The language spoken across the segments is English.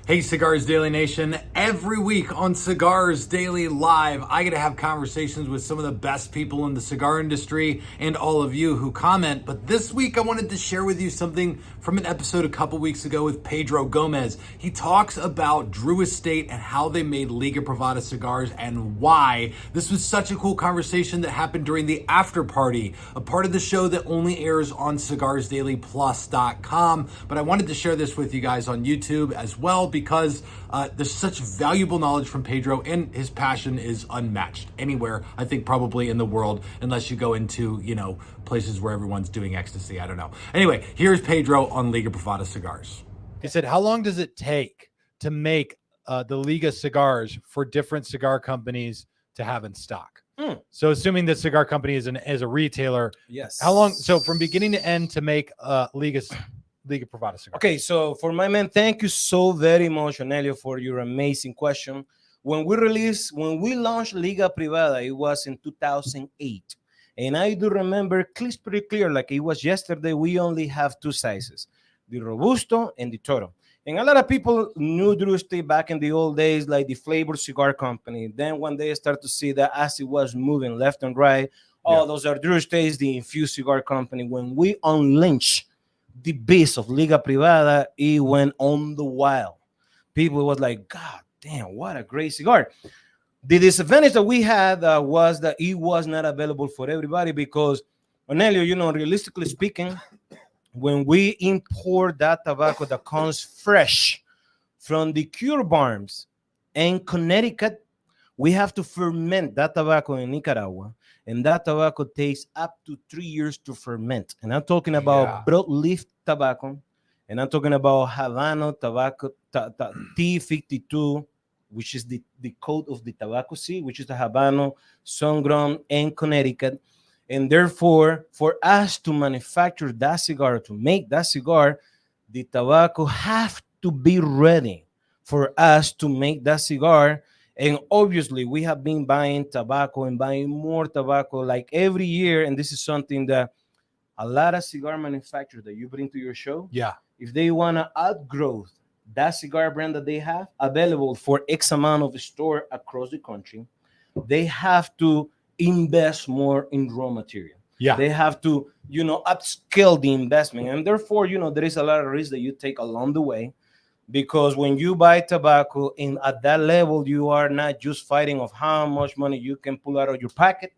Hey, Cigars Daily Nation. Every week on Cigars Daily Live, I get to have conversations with some of the best people in the cigar industry and all of you who comment. But this week, I wanted to share with you something from an episode a couple weeks ago with Pedro Gomez. He talks about Drew Estate and how they made Liga Privada cigars and why. This was such a cool conversation that happened during the after party, a part of the show that only airs on cigarsdailyplus.com. But I wanted to share this with you guys on YouTube as well, because there's such valuable knowledge from Pedro, and his passion is unmatched anywhere, I think, probably in the world, unless you go into, places where everyone's doing ecstasy. I don't know. Anyway, here's Pedro on Liga Privada cigars. He said, how long does it take to make the Liga cigars for different cigar companies to have in stock? So assuming the cigar company is a retailer, yes. How long? So from beginning to end to make Liga Privada cigars. Okay, so for my man, thank you so very much, Onelio, for your amazing question. When we launched Liga Privada, it was in 2008. And I do remember pretty clear, like it was yesterday, we only have two sizes, the Robusto and the Toro. And a lot of people knew Drew Estate back in the old days, like the flavored cigar company. Then when they start to see that as it was moving left and right, those are Drew Estate's, the infused cigar company. When we unleashed the beast of Liga Privada, it went on the wild. People was like, God damn, what a great cigar. The disadvantage that we had was that it was not available for everybody because, Onelio, realistically speaking, when we import that tobacco that comes fresh from the cure barns in Connecticut, we have to ferment that tobacco in Nicaragua, and that tobacco takes up to 3 years to ferment. And I'm talking about broadleaf tobacco, and I'm talking about Habano tobacco, T52, which is the code of the tobacco seed, which is the Habano, sun-grown in Connecticut. And therefore, for us to manufacture that cigar, to make that cigar, the tobacco have to be ready for us to make that cigar. And obviously, we have been buying tobacco and buying more tobacco like every year. And this is something that a lot of cigar manufacturers that you bring to your show, if they want to outgrow that cigar brand that they have available for X amount of store across the country, they have to invest more in raw material. They have to, upscale the investment. And therefore, there is a lot of risk that you take along the way. Because when you buy tobacco and at that level, you are not just fighting of how much money you can pull out of your pocket.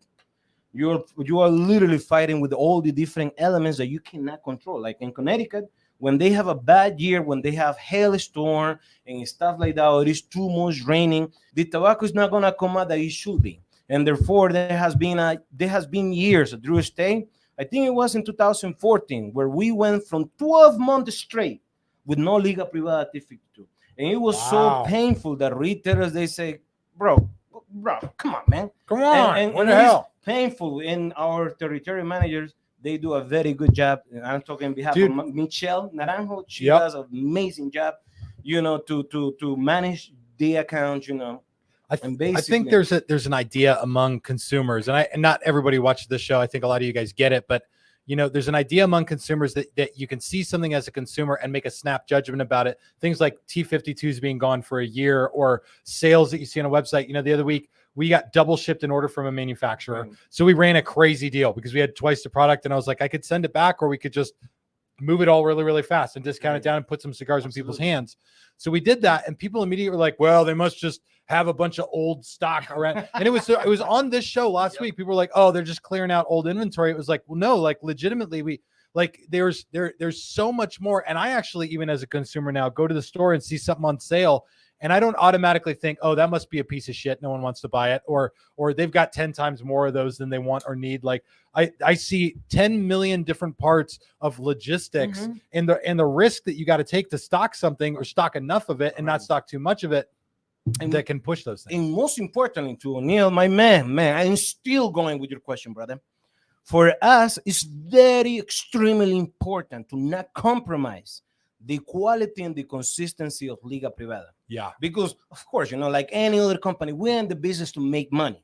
You are literally fighting with all the different elements that you cannot control. Like in Connecticut, when they have a bad year, when they have hailstorm and stuff like that, or it is too much raining, the tobacco is not gonna come out that it should be. And therefore, there has been years at Drew Estate. I think it was in 2014 where we went from 12 months straight with no Liga Privada T52. And it was so painful that retailers, they say, bro, come on, man. Come on, and what the hell? Painful. And our territory managers, they do a very good job. And I'm talking on behalf of Michelle Naranjo. She does an amazing job, to manage the account, I think there's an idea among consumers, and not everybody watches this show. I think a lot of you guys get it, but there's an idea among consumers that you can see something as a consumer and make a snap judgment about it. Things like T52s being gone for a year, or sales that you see on a website. The other week we got double shipped an order from a manufacturer. So we ran a crazy deal because we had twice the product, and I was like, I could send it back, or we could just move it all really, really fast and discount it down and put some cigars in people's hands. So we did that, and people immediately were like, well, they must just have a bunch of old stock around. And it was on this show last week. People were like, oh, they're just clearing out old inventory. It was like, well, no, like legitimately, there's so much more. And I actually, even as a consumer now, go to the store and see something on sale, and I don't automatically think, oh, that must be a piece of shit, no one wants to buy it, or they've got 10 times more of those than they want or need. Like I see 10 million different parts of logistics and the risk that you got to take to stock something, or stock enough of it and not stock too much of it, and that can push those things. And most importantly, to O'Neill, my man, I'm still going with your question, brother. For us, it's very extremely important to not compromise the quality and the consistency of Liga Privada. Because, of course, like any other company, we're in the business to make money.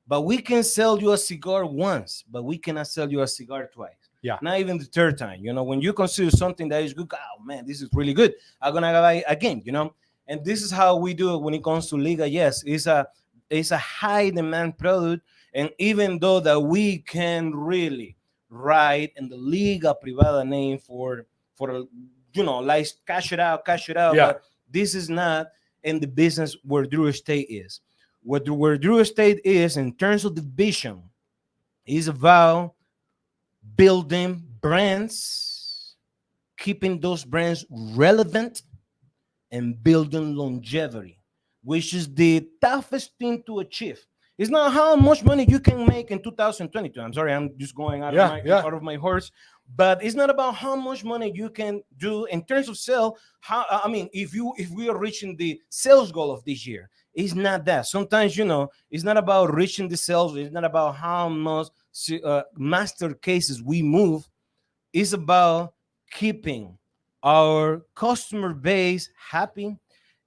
But we can sell you a cigar once, but we cannot sell you a cigar twice. Yeah. Not even the third time. You know, when you consider something that is good, oh man, this is really good, I'm gonna buy it again. You know, and this is how we do it when it comes to Liga. Yes, it's a high demand product, and even though that we can really write in the Liga Privada name for like cash it out, Yeah. but this is not in the business where Drew Estate is. Where Drew Estate is in terms of the vision is about building brands, keeping those brands relevant, and building longevity, which is the toughest thing to achieve. It's not how much money you can make in 2022. I'm sorry, I'm just going out of my horse, but it's not about how much money you can do in terms of sale. If we are reaching the sales goal of this year, it's not that. Sometimes it's not about reaching the sales. It's not about how much master cases we move. It's about keeping our customer base happy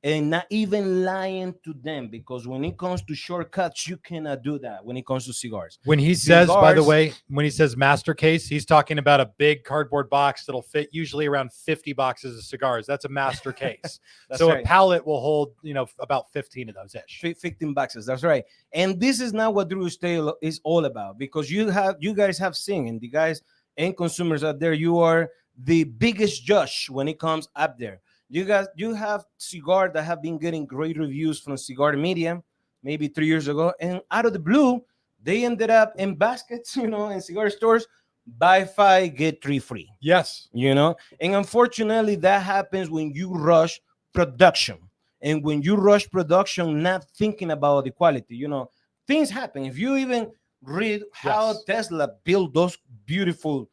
and not even lying to them, because when it comes to shortcuts, you cannot do that when it comes to cigars. When he says, by the way, when he says master case, he's talking about a big cardboard box that'll fit usually around 50 boxes of cigars. That's a master case. So right. A pallet will hold, about 15 of those ish. 15 boxes. That's right. And this is not what Drew Estate is all about, because you guys have seen, and the guys and consumers out there, you are the biggest judge when it comes up there. You have cigars that have been getting great reviews from Cigar Media maybe 3 years ago, and out of the blue, they ended up in baskets, in cigar stores, buy 5, get 3 free. Yes. And unfortunately, that happens when you rush production. And when you rush production, not thinking about the quality, things happen. If you even read how Tesla built those beautiful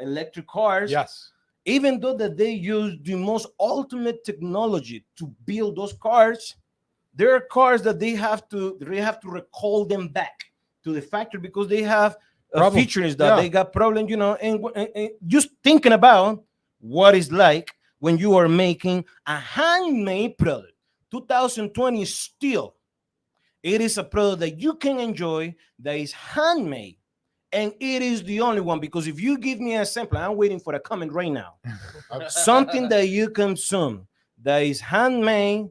electric cars, yes, even though that they use the most ultimate technology to build those cars, there are cars that they have to recall them back to the factory because they have features that they got problems, and just thinking about what it's like when you are making a handmade product. 2020 still, it is a product that you can enjoy that is handmade. And it is the only one, because if you give me a sample, I'm waiting for a comment right now. Something that you consume that is handmade,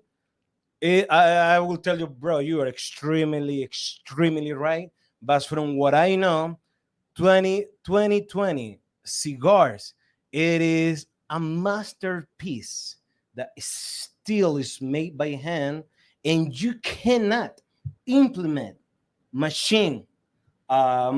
I will tell you, bro, you are extremely, extremely right. But from what I know, 2020 cigars, it is a masterpiece that still is made by hand, and you cannot implement machine how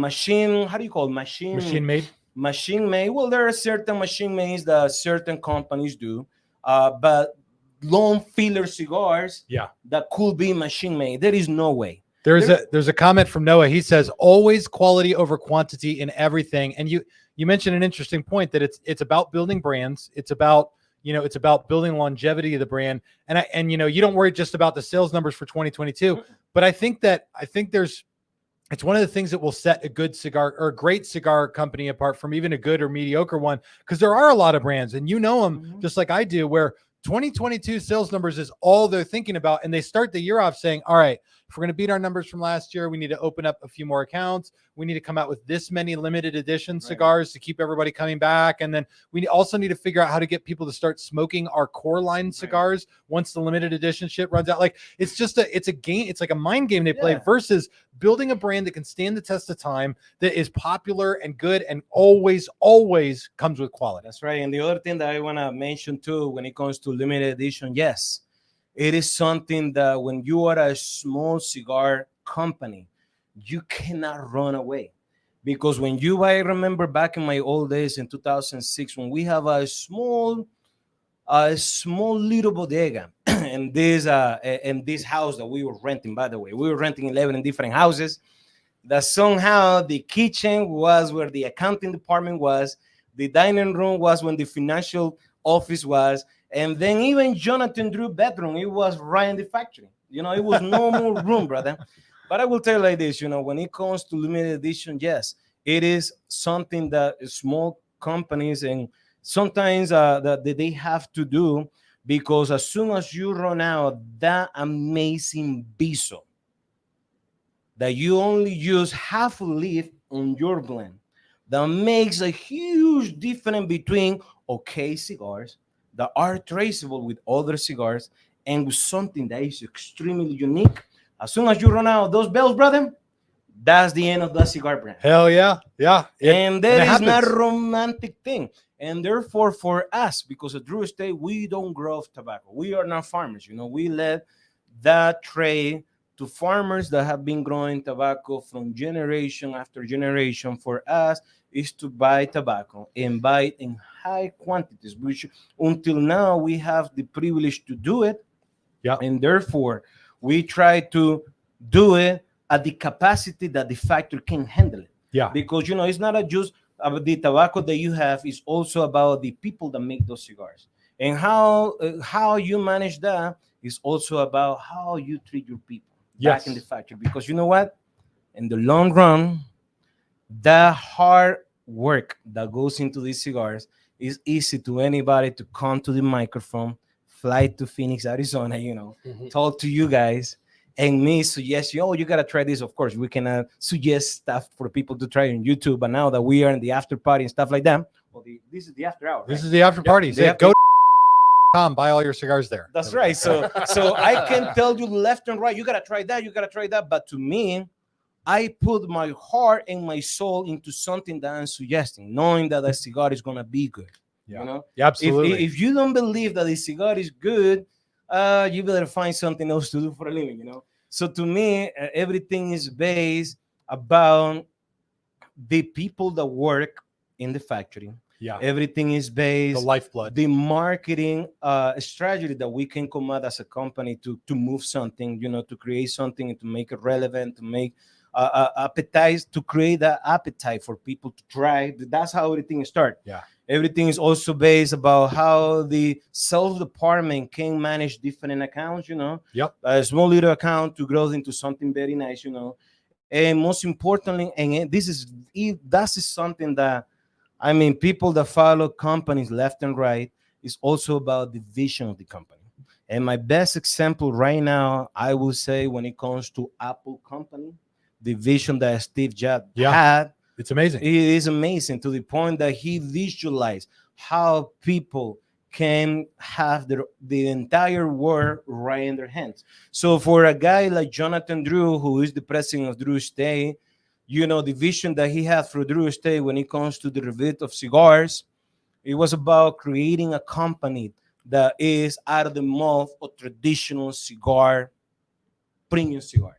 do you call it? Machine made. Well, there are certain machine mades that certain companies do, but long filler cigars that could be machine made, there is no way. There's a comment from Noah. He says always quality over quantity in everything. And you mentioned an interesting point that it's about building brands. It's about it's about building longevity of the brand. And you don't worry just about the sales numbers for 2022, but I think it's one of the things that will set a good cigar or a great cigar company apart from even a good or mediocre one, because there are a lot of brands, and them just like I do, where 2022 sales numbers is all they're thinking about, and they start the year off saying, all right, if we're going to beat our numbers from last year, we need to open up a few more accounts. We need to come out with this many limited edition cigars to keep everybody coming back. And then we also need to figure out how to get people to start smoking our core line cigars once the limited edition shit runs out. Like, it's a game. It's like a mind game they play versus building a brand that can stand the test of time, that is popular and good and always comes with quality. That's right. And the other thing that I want to mention too, when it comes to limited edition, yes, it is something that when you are a small cigar company, you cannot run away. Because I remember back in my old days in 2006, when we have a small little bodega in this house that we were renting, by the way. We were renting 11 different houses. That somehow the kitchen was where the accounting department was, the dining room was when the financial office was, and then even Jonathan Drew's bedroom, it was right in the factory. It was no more room, brother. But I will tell you like this, when it comes to limited edition, yes, it is something that small companies and sometimes that they have to do, because as soon as you run out that amazing Biso that you only use half a leaf on your blend, that makes a huge difference between okay cigars that are traceable with other cigars and with something that is extremely unique. As soon as you run out of those bells, brother, that's the end of the cigar brand. Hell yeah. Yeah. And that is not a happens. romantic thing. And therefore, for us, because of Drew Estate, we don't grow tobacco. We are not farmers. You know, we let that trade to farmers that have been growing tobacco from generation after generation. For us, is to buy tobacco and buy it in high quantities, which until now we have the privilege to do it. Yeah. And therefore, we try to do it at the capacity that the factory can handle it. Yeah. Because, you know, it's not just about the tobacco that you have, it's also about the people that make those cigars. And how you manage that is also about how you treat your people back in the factory. Because you know what? In the long run, the hard work that goes into these cigars is easy to anybody to come to the microphone, fly to Phoenix, Arizona, you know, talk to you guys, and me suggest you, oh, you gotta try this. Of course, we can suggest stuff for people to try on YouTube. But now that we are in the after party and stuff like that, well, this is the after hour. This is the after party. Yeah, Go to buy all your cigars there. That's right. So I can tell you left and right, you gotta try that, you gotta try that. But to me, I put my heart and my soul into something that I'm suggesting, knowing that the cigar is gonna be good. Yeah. You know, Yeah, absolutely. If you don't believe that the cigar is good, you better find something else to do for a living. You know. So to me, everything is based about the people that work in the factory. Yeah. Everything is based the lifeblood, the marketing strategy that we can come out as a company to move something, you know, to create something and to make it relevant, to make appetite, to create that appetite for people to try. That's how everything starts. Yeah. Everything is also based about how the sales department can manage different accounts, you know. Yep. A small little account to grow into something very nice, you know. And most importantly, and that is something that, I mean, people that follow companies left and right is also about the vision of the company. And my best example right now, I will say, when it comes to Apple company, the vision that Steve Jobs had, it's amazing. It is amazing to the point that he visualized how people can have the entire world right in their hands. So for a guy like Jonathan Drew, who is the president of Drew Estate, you know, the vision that he had for Drew Estate when it comes to the revet of cigars, it was about creating a company that is out of the mouth of traditional cigar, premium cigars.